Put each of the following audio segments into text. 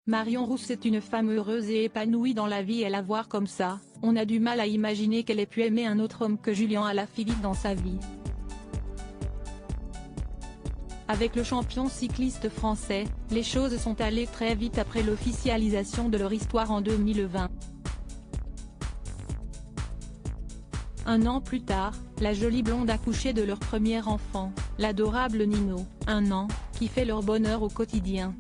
Marion Rousse est une femme heureuse et épanouie dans la vie et la voir comme ça, on a du mal à imaginer qu'elle ait pu aimer un autre homme que Julian Alaphilippe dans sa vie. Avec le champion cycliste français, les choses sont allées très vite après l'officialisation de leur histoire en 2020. Un an plus tard, la jolie blonde accouchait de leur premier enfant, l'adorable Nino, 1 an, qui fait leur bonheur au quotidien.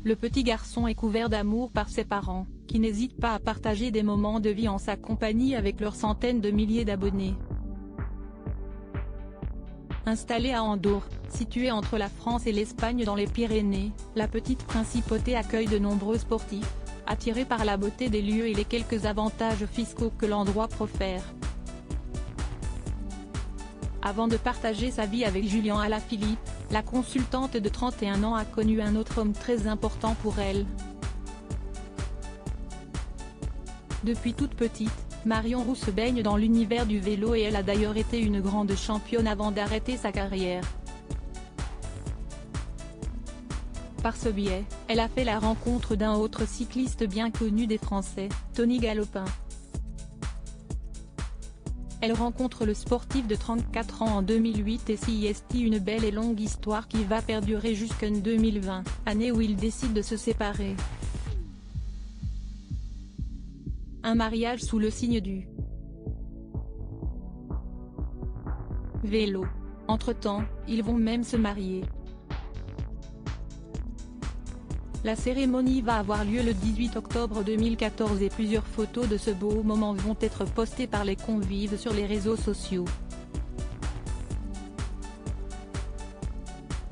Le petit garçon est couvert d'amour par ses parents, qui n'hésitent pas à partager des moments de vie en sa compagnie avec leurs centaines de milliers d'abonnés. Installée à Andorre, située entre la France et l'Espagne dans les Pyrénées, la petite principauté accueille de nombreux sportifs, attirés par la beauté des lieux et les quelques avantages fiscaux que l'endroit profère. Avant de partager sa vie avec Julian Alaphilippe, la consultante de 31 ans a connu un autre homme très important pour elle. Depuis toute petite, Marion Rousse baigne dans l'univers du vélo et elle a d'ailleurs été une grande championne avant d'arrêter sa carrière. Par ce biais, elle a fait la rencontre d'un autre cycliste bien connu des Français, Tony Galopin. Elle rencontre le sportif de 34 ans en 2008 et s'y estie une belle et longue histoire qui va perdurer jusqu'en 2020, année où ils décident de se séparer. Un mariage sous le signe du vélo. Entre-temps, ils vont même se marier. La cérémonie va avoir lieu le 18 octobre 2014 et plusieurs photos de ce beau moment vont être postées par les convives sur les réseaux sociaux.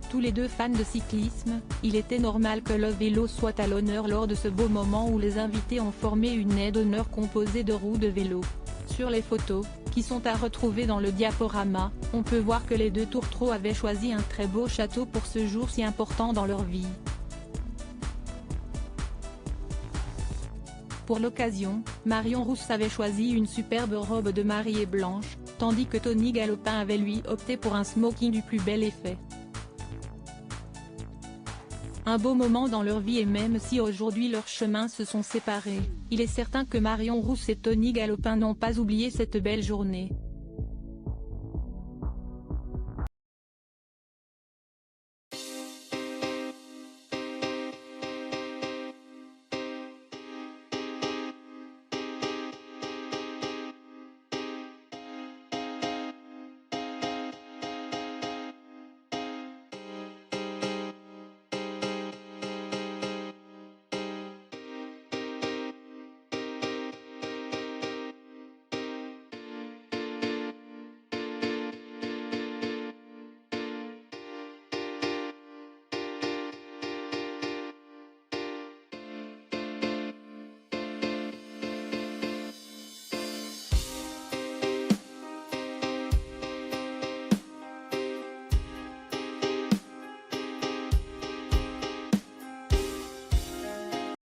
Tous les deux fans de cyclisme, il était normal que le vélo soit à l'honneur lors de ce beau moment où les invités ont formé une aide d'honneur composée de roues de vélo. Sur les photos, qui sont à retrouver dans le diaporama, on peut voir que les deux tourtereaux avaient choisi un très beau château pour ce jour si important dans leur vie. Pour l'occasion, Marion Rousse avait choisi une superbe robe de mariée blanche, tandis que Tony Galopin avait lui opté pour un smoking du plus bel effet. Un beau moment dans leur vie et même si aujourd'hui leurs chemins se sont séparés, il est certain que Marion Rousse et Tony Galopin n'ont pas oublié cette belle journée.